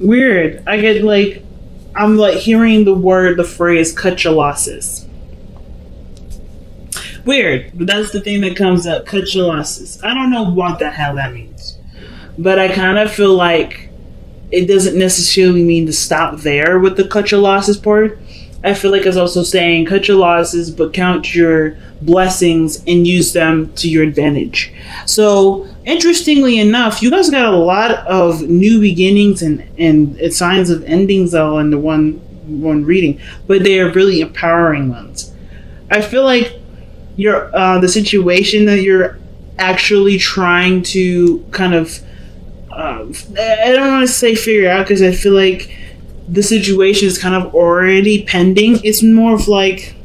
Weird. I get like, I'm like hearing the phrase cut your losses. Weird. But that's the thing that comes up. Cut your losses. I don't know what the hell that means. But I kind of feel like it doesn't necessarily mean to stop there with the cut your losses part. I feel like it's also saying cut your losses, but count your blessings and use them to your advantage. So, interestingly enough, you guys got a lot of new beginnings and signs of endings all in the one reading, but they are really empowering ones. I feel like your the situation that you're actually trying to kind of I don't want to say figure out, because I feel like the situation is kind of already pending. It's more of like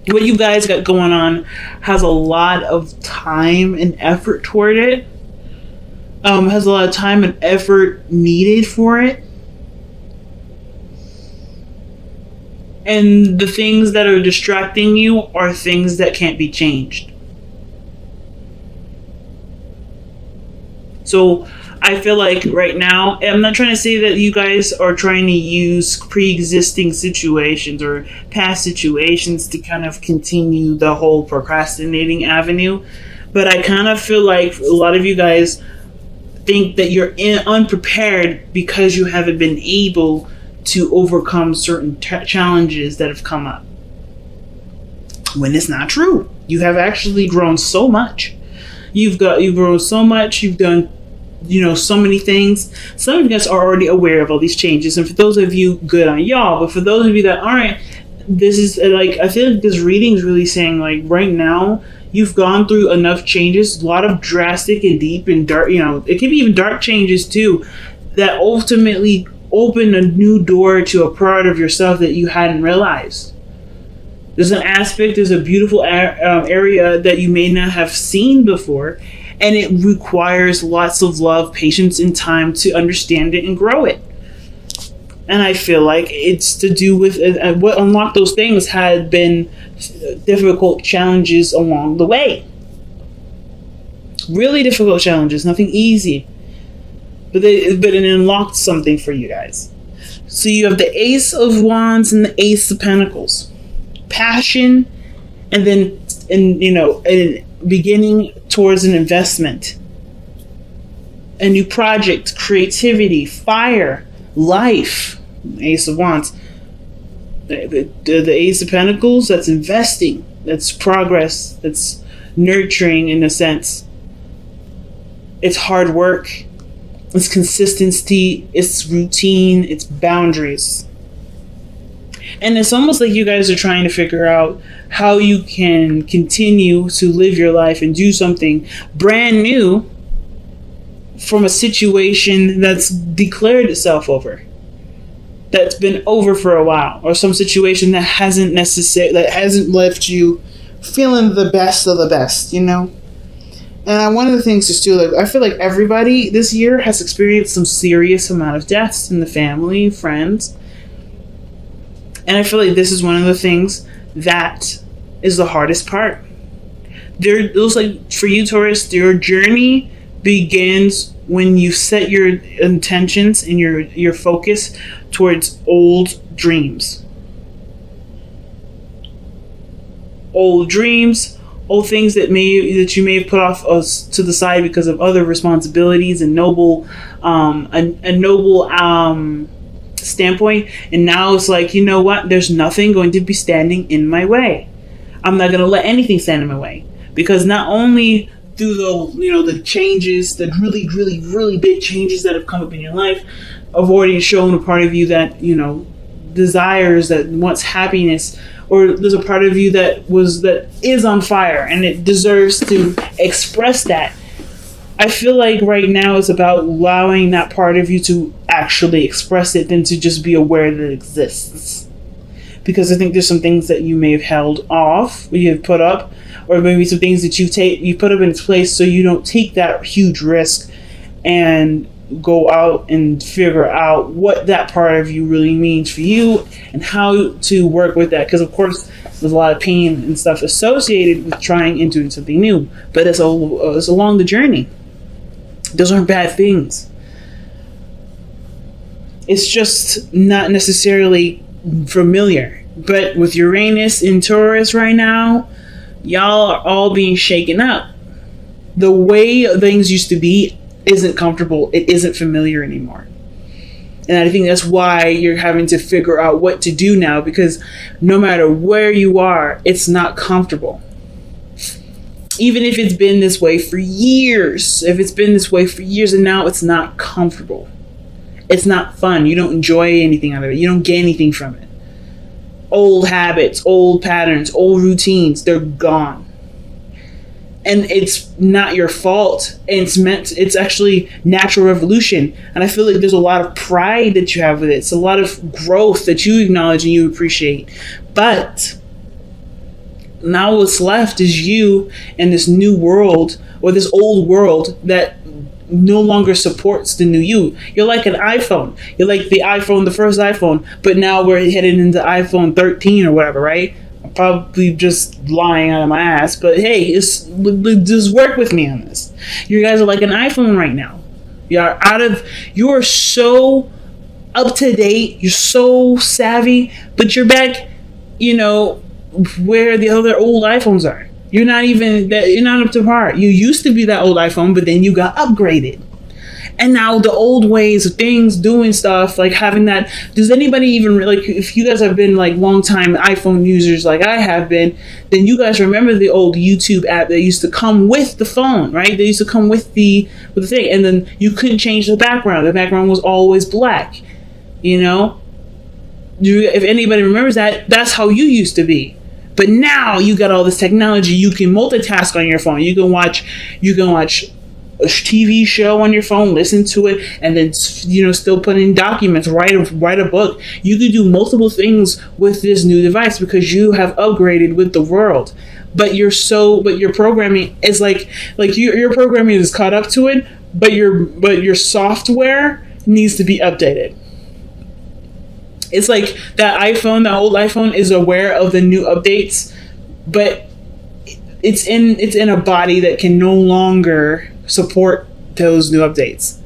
what you guys got going on has a lot of time and effort toward it. Has a lot of time and effort needed for it. And the things that are distracting you are things that can't be changed. So I feel like right now, I'm not trying to say that you guys are trying to use pre-existing situations or past situations to kind of continue the whole procrastinating avenue, but I kind of feel like a lot of you guys think that you're unprepared because you haven't been able to overcome certain challenges that have come up. When it's not true. You have actually grown so much. You've grown so much. You've done so many things. Some of you guys are already aware of all these changes, and for those of you, good on y'all. But for those of you that aren't, this is like, I feel like this reading is really saying like right now you've gone through enough changes, a lot of drastic and deep and dark, it can be even dark changes too, that ultimately open a new door to a part of yourself that you hadn't realized. There's an aspect, there's a beautiful area that you may not have seen before, and it requires lots of love, patience, and time to understand it and grow it. And I feel like it's to do with what unlocked those things had been difficult challenges along the way. Really difficult challenges, nothing easy. But it unlocked something for you guys. So you have the Ace of Wands and the Ace of Pentacles. Passion, and then a beginning towards an investment, a new project, creativity, fire, life. Ace of Wands. The Ace of Pentacles, that's investing, that's progress, that's nurturing in a sense. It's hard work, it's consistency, it's routine, it's boundaries. And it's almost like you guys are trying to figure out how you can continue to live your life and do something brand new from a situation that's declared itself over, that's been over for a while, or some situation that hasn't left you feeling the best of the best, And one of the things is too, like, I feel like everybody this year has experienced some serious amount of deaths in the family, friends. And I feel like this is one of the things that is the hardest part. It looks like for you, Taurus, your journey begins when you set your intentions and your focus towards old dreams. Old dreams, old things that you may have put off to the side because of other responsibilities and a noble standpoint, and now it's like, you know what, there's nothing going to be standing in my way. I'm not going to let anything stand in my way, because not only through the changes, the really, really, really big changes that have come up in your life, have already shown a part of you that desires, that wants happiness, or there's a part of you that is on fire and it deserves to express that. I feel like right now it's about allowing that part of you to actually express it than to just be aware that it exists. Because I think there's some things that you may have held off, you have put up, or maybe some things that you put up in its place so you don't take that huge risk and go out and figure out what that part of you really means for you and how to work with that. Because of course there's a lot of pain and stuff associated with trying and doing something new, but it's along the journey. Those aren't bad things. It's just not necessarily familiar. But with Uranus in Taurus right now, y'all are all being shaken up. The way things used to be isn't comfortable. It isn't familiar anymore. And I think that's why you're having to figure out what to do now, because no matter where you are, it's not comfortable. Even if it's been this way for years, and now it's not comfortable. It's not fun. You don't enjoy anything out of it. You don't get anything from it. Old habits, old patterns, old routines, they're gone. And it's not your fault. It's actually natural evolution. And I feel like there's a lot of pride that you have with it. It's a lot of growth that you acknowledge and you appreciate. But now what's left is you and this new world, or this old world that no longer supports the new you. You're like an iPhone. You're like the first iPhone, but now we're headed into iPhone 13 or whatever, right? I'm probably just lying out of my ass, but hey, just work with me on this. You guys are like an iPhone right now. You are so up to date. You're so savvy, but you're back, where the other old iPhones are. You're not up to par. You used to be that old iPhone, but then you got upgraded. And now the old ways of things, doing stuff, like having that. Does anybody even, like, if you guys have been like long time iPhone users like I have been, then you guys remember the old YouTube app that used to come with the phone, right? They used to come with the thing, and then you couldn't change the background. The background was always black. If anybody remembers that, that's how you used to be. But now you got all this technology. You can multitask on your phone. You can watch a TV show on your phone, listen to it, and then still put in documents, write a book. You could do multiple things with this new device because you have upgraded with the world. But your programming is like your programming is caught up to it, but your software needs to be updated. It's like that old iPhone is aware of the new updates, but it's in a body that can no longer support those new updates.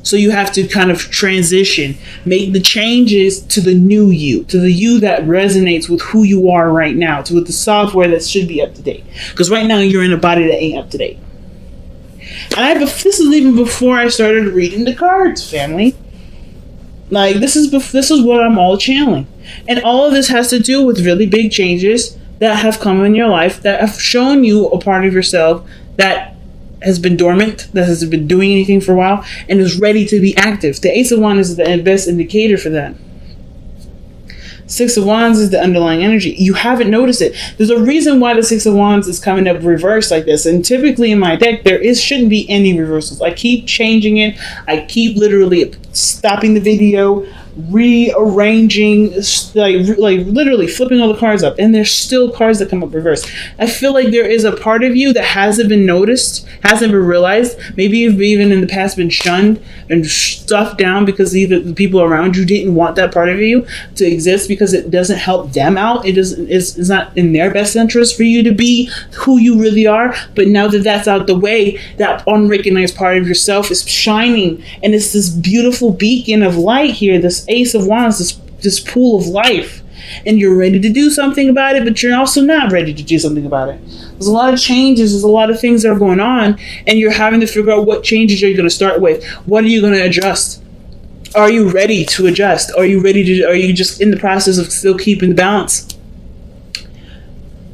So you have to kind of transition, make the changes to the new you, to the you that resonates with who you are right now, with the software that should be up to date. Because right now you're in a body that ain't up to date. And this is even before I started reading the cards, family. Like, this is what I'm all channeling. And all of this has to do with really big changes that have come in your life, that have shown you a part of yourself that has been dormant, that hasn't been doing anything for a while, and is ready to be active. The Ace of Wands is the best indicator for that. Six of Wands is the underlying energy. You haven't noticed it. There's a reason why the Six of Wands is coming up reversed like this. And typically in my deck, shouldn't be any reversals. I keep changing it. I keep literally stopping the video, rearranging, like literally flipping all the cards up, and there's still cards that come up reversed. I feel like there is a part of you that hasn't been noticed, hasn't been realized. Maybe you've even in the past been shunned and stuffed down because either the people around you didn't want that part of you to exist because it doesn't help them out. It's not in their best interest for you to be who you really are. But now that that's out the way, that unrecognized part of yourself is shining, and it's this beautiful beacon of light here, this Ace of Wands, this pool of life, and you're ready to do something about it, but you're also not ready to do something about it. There's a lot of changes, there's a lot of things that are going on, and you're having to figure out what changes are you going to start with. What are you going to adjust? Are you ready to adjust? Are you just in the process of still keeping the balance?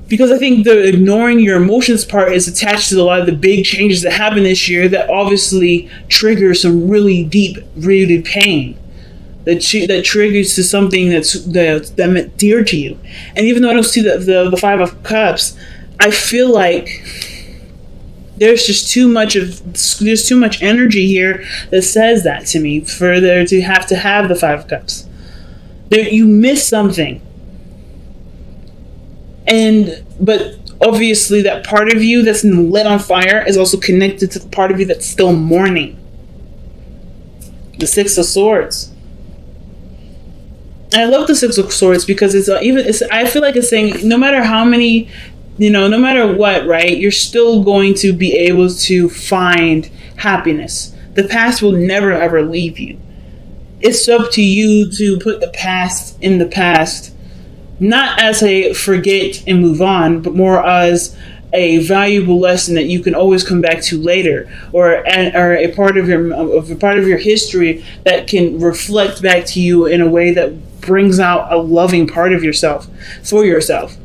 Because I think the ignoring your emotions part is attached to a lot of the big changes that happen this year that obviously trigger some really deep rooted pain. That triggers to something that dear to you. And even though I don't see the Five of Cups, I feel like there's too much energy here that says that to me for there to have the Five of Cups. You miss something. But obviously that part of you that's lit on fire is also connected to the part of you that's still mourning. The Six of Swords. I love the Six of Swords because I feel like it's saying no matter how many, no matter what, right, you're still going to be able to find happiness. The past will never ever leave you. it's up to you to put the past in the past, not as a forget and move on, but more as a valuable lesson that you can always come back to later, or a part of your history that can reflect back to you in a way that brings out a loving part of yourself for yourself.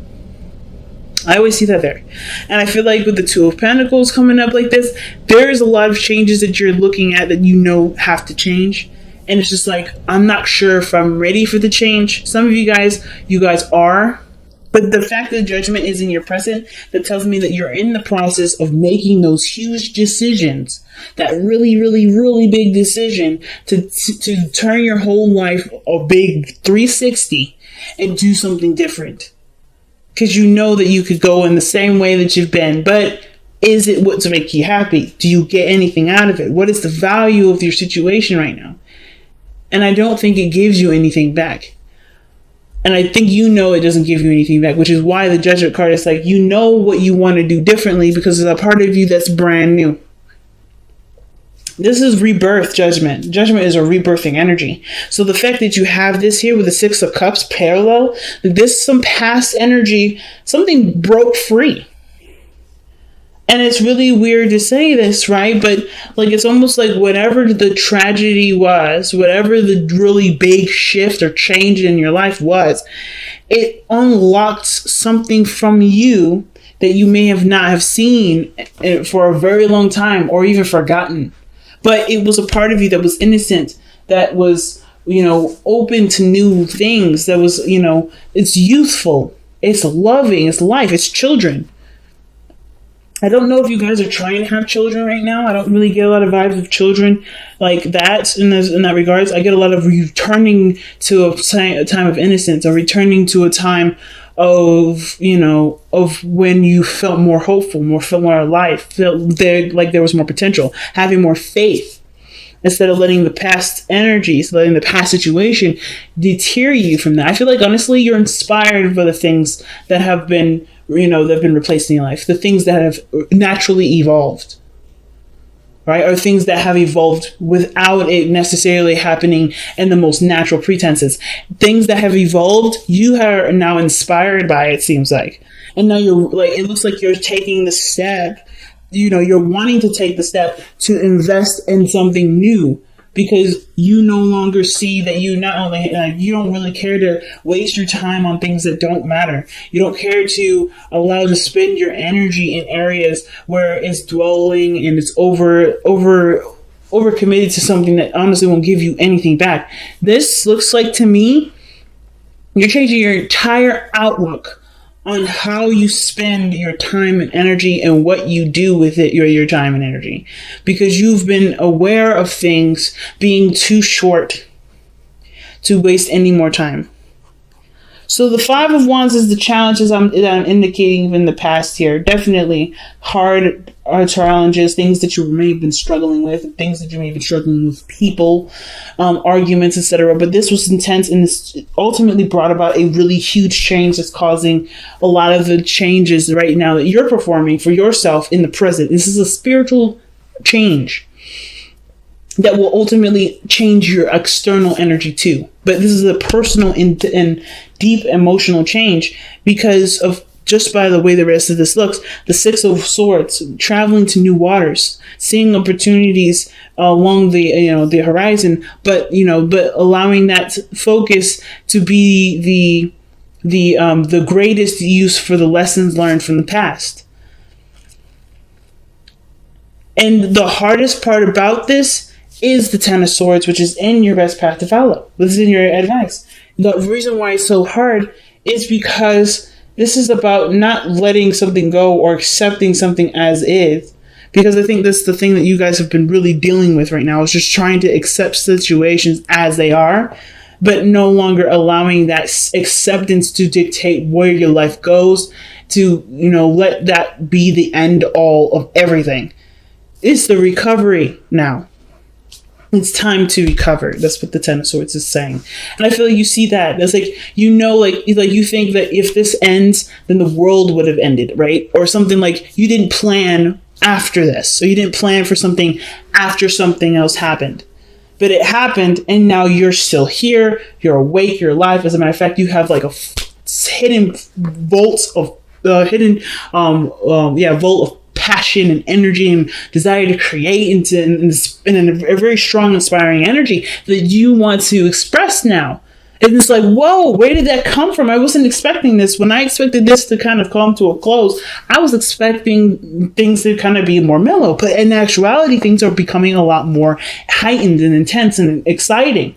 I always see that there. And I feel like with the Two of Pentacles coming up like this, there's a lot of changes that you're looking at that you know have to change. And it's just like, I'm not sure if I'm ready for the change. Some of you guys are. But the fact that Judgment is in your present, that tells me that you're in the process of making those huge decisions. That really, really, really big decision to turn your whole life a big 360 and do something different. Because you know that you could go in the same way that you've been. But is it what's make you happy? Do you get anything out of it? What is the value of your situation right now? And I don't think it gives you anything back. And I think you know it doesn't give you anything back, which is why the Judgment card is like, you know what you want to do differently because there's a part of you that's brand new. This is rebirth, Judgment. Judgment is a rebirthing energy. So the fact that you have this here with the Six of Cups parallel, this some past energy, something broke free. And it's really weird to say this, right? But like, it's almost like whatever the tragedy was, whatever the really big shift or change in your life was, it unlocked something from you that you may have not have seen for a very long time or even forgotten. But it was a part of you that was innocent, that was, open to new things, that was, it's youthful, it's loving, it's life, it's children. I don't know if you guys are trying to have children right now. I don't really get a lot of vibes of children like that in that regards. I get a lot of returning to a time of innocence, or returning to a time of when you felt more hopeful, felt more alive, felt there was more potential, having more faith, instead of letting the past energies, letting the past situation deter you from that. I feel like honestly you're inspired by the things that have been that have been replaced in your life, the things that have naturally evolved, right? Or things that have evolved without it necessarily happening in the most natural pretenses. Things that have evolved, you are now inspired by, it seems like. And now it looks like you're taking the step, you're wanting to take the step to invest in something new. Because you no longer see that you don't really care to waste your time on things that don't matter. You don't care to allow to spend your energy in areas where it's dwelling and it's over committed to something that honestly won't give you anything back. This looks like to me, you're changing your entire outlook on how you spend your time and energy and what you do with it, your time and energy, because you've been aware of things being too short to waste any more time. So the Five of Wands is the challenges that I'm indicating in the past here. Definitely hard challenges, things that you may have been struggling with, things that you may have been struggling with, people, arguments, etc. But this was intense, and this ultimately brought about a really huge change that's causing a lot of the changes right now that you're performing for yourself in the present. This is a spiritual change that will ultimately change your external energy too. But this is a personal and deep emotional change because of, just by the way the rest of this looks, the Six of Swords, traveling to new waters, seeing opportunities along the horizon, but allowing that focus to be the greatest use for the lessons learned from the past. And the hardest part about this is the Ten of Swords, which is in your best path to follow. This is in your advice. The reason why it's so hard is because this is about not letting something go or accepting something as is. Because I think that's the thing that you guys have been really dealing with right now, is just trying to accept situations as they are, but no longer allowing that acceptance to dictate where your life goes, to, let that be the end all of everything. It's the recovery now. It's time to recover. That's what the Ten of Swords is saying. And I feel like you see that. That's like, you think that if this ends, then the world would have ended, right? Or something like you didn't plan after this. So you didn't plan for something after something else happened. but it happened, and now you're still here. You're awake. You're alive. As a matter of fact, you have like a hidden volts of vault of passion and energy and desire to create in a very strong, inspiring energy that you want to express now. And it's like, whoa, where did that come from? I wasn't expecting this. When I expected this to kind of come to a close, I was expecting things to kind of be more mellow. But in actuality, things are becoming a lot more heightened and intense and exciting.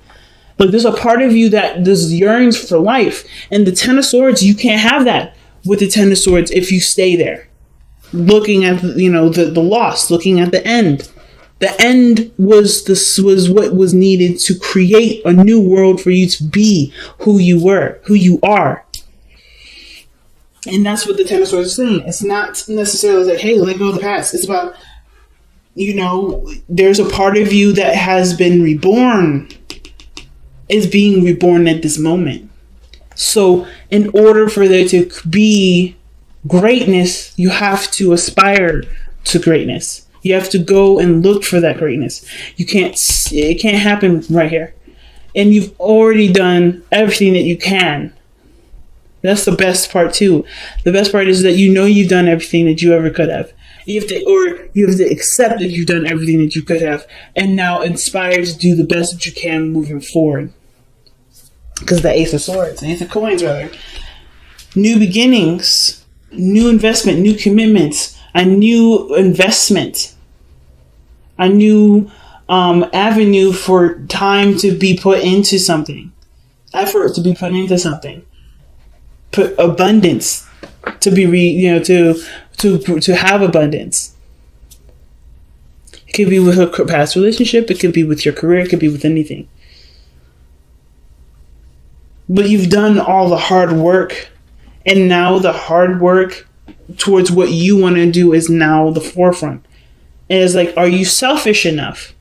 Like, there's a part of you that just yearns for life. And the Ten of Swords, you can't have that with the Ten of Swords if you stay there. Looking at, the loss, looking at the end. The end was what was needed to create a new world for you to be who you were, who you are. And that's what the Ten of Swords is saying. It's not necessarily like, hey, let go of the past. It's about, there's a part of you that has been reborn, is being reborn at this moment. So in order for there to be greatness, you have to aspire to greatness. You have to go and look for that greatness. It can't happen right here. And you've already done everything that you can. That's the best part too. The best part is that you've done everything that you ever could have. You have to accept that you've done everything that you could have, and now inspire to do the best that you can moving forward. Because the Ace of Swords, Ace of Coins rather. New beginnings, new investment, new commitments, a new investment, a new avenue for time to be put into something, effort to be put into something, put abundance to be to have abundance. It could be with a past relationship. It could be with your career. It could be with anything. But you've done all the hard work, and now the hard work towards what you want to do is now the forefront. And it's like, are you selfish enough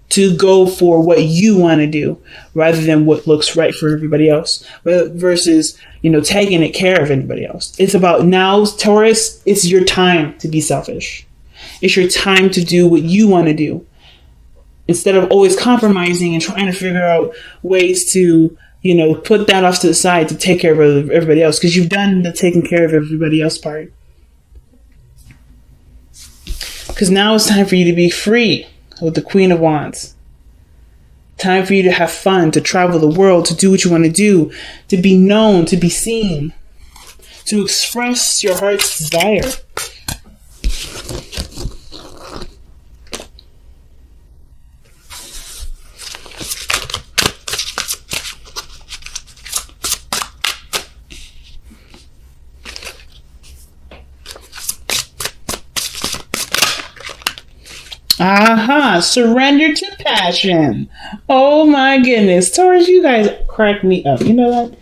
to go for what you want to do rather than what looks right for everybody else, versus, taking care of anybody else? It's about now, Taurus, it's your time to be selfish. It's your time to do what you want to do, instead of always compromising and trying to figure out ways to, put that off to the side to take care of everybody else, because you've done the taking care of everybody else part. Because now it's time for you to be free with the Queen of Wands. Time for you to have fun, to travel the world, to do what you want to do, to be known, to be seen, to express your heart's desire. Aha, surrender to passion. Oh my goodness. Taurus, you guys crack me up. You know that?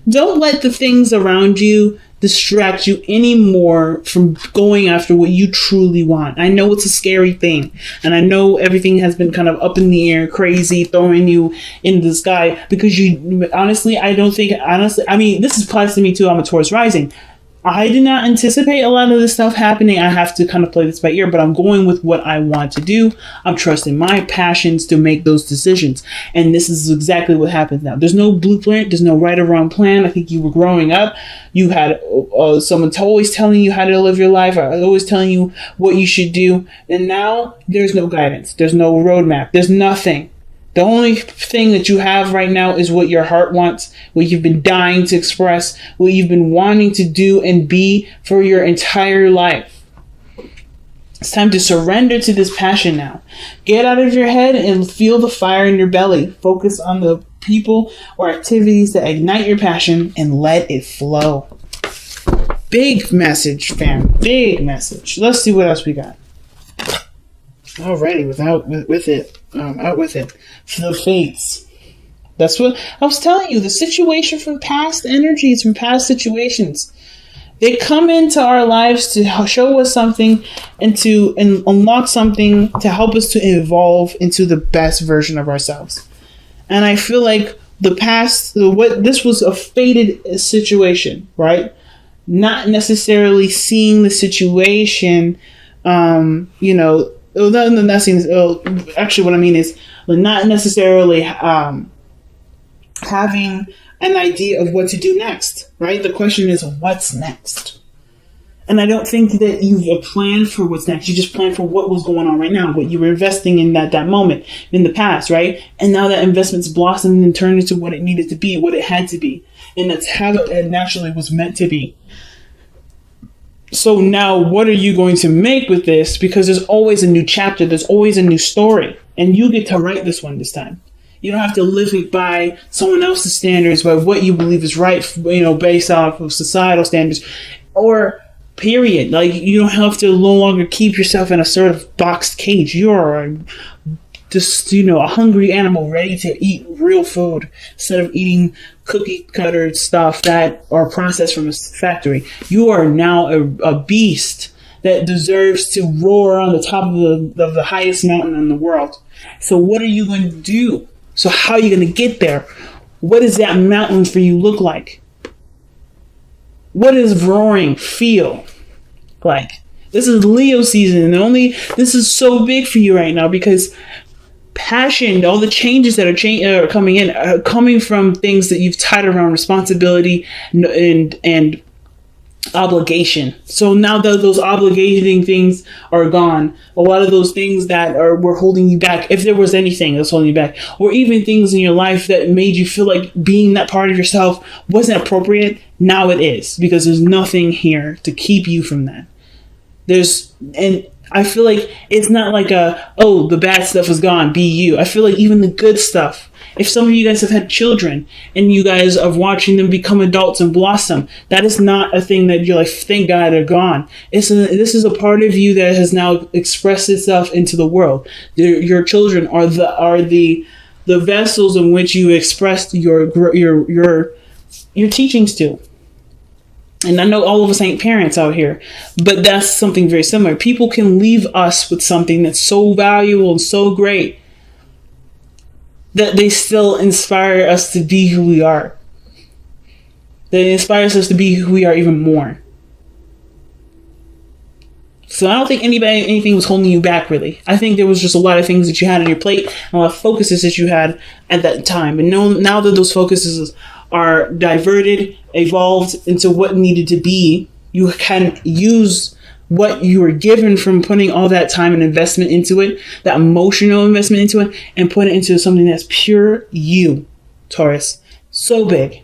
Don't let the things around you distract you anymore from going after what you truly want. I know it's a scary thing, and I know everything has been kind of up in the air, crazy, throwing you in the sky, because this applies to me too. I'm a Taurus rising. I did not anticipate a lot of this stuff happening. I have to kind of play this by ear, but I'm going with what I want to do. I'm trusting my passions to make those decisions. And this is exactly what happens now. There's no blueprint. There's no right or wrong plan. I think you were growing up. You had someone always telling you how to live your life, or always telling you what you should do. And now there's no guidance. There's no roadmap. There's nothing. The only thing that you have right now is what your heart wants, what you've been dying to express, what you've been wanting to do and be for your entire life. It's time to surrender to this passion now. Get out of your head and feel the fire in your belly. Focus on the people or activities that ignite your passion and let it flow. Big message, fam. Big message. Let's see what else we got. Alrighty, out with it. The fates. That's what I was telling you. The situation from past energies, from past situations, they come into our lives to show us something and to unlock something to help us to evolve into the best version of ourselves. And I feel like this was a fated situation, right? Not necessarily seeing the situation, That seems. Actually, what I mean is not necessarily having an idea of what to do next. Right. The question is, what's next? And I don't think that you've planned for what's next. You just planned for what was going on right now, what you were investing in that moment in the past, right? And now that investment's blossomed and turned into what it needed to be, what it had to be. And that's how it naturally was meant to be. So now what are you going to make with this? Because there's always a new chapter. There's always a new story. And you get to write this one this time. You don't have to live it by someone else's standards, by what you believe is right, based off of societal standards. Or... period. Like, you don't have to no longer keep yourself in a sort of boxed cage. You're just, a hungry animal ready to eat real food instead of eating cookie cutter stuff that are processed from a factory. You are now a beast that deserves to roar on the top of the highest mountain in the world. So what are you going to do? So how are you going to get there? What does that mountain for you look like? What does roaring feel like? This is Leo season, and this is so big for you right now because passion, all the changes that are coming in, are coming from things that you've tied around responsibility and obligation. So now that those obligating things are gone, a lot of those things that were holding you back, if there was anything that's holding you back, or even things in your life that made you feel like being that part of yourself wasn't appropriate, now it is, because there's nothing here to keep you from that. And I feel like it's not like the bad stuff is gone, be you. I feel like even the good stuff, if some of you guys have had children and you guys are watching them become adults and blossom, that is not a thing that you're like, thank God they're gone. This is a part of you that has now expressed itself into the world. Your children are the vessels in which you expressed your teachings to. And I know all of us ain't parents out here, but that's something very similar. People can leave us with something that's so valuable and so great that they still inspire us to be who we are. That inspires us to be who we are even more. So I don't think anything was holding you back, really. I think there was just a lot of things that you had on your plate, and a lot of focuses that you had at that time. And now that those focuses are diverted, evolved into what needed to be, you can use what you were given from putting all that time and investment into it, that emotional investment into it, and put it into something that's pure you, Taurus. So big.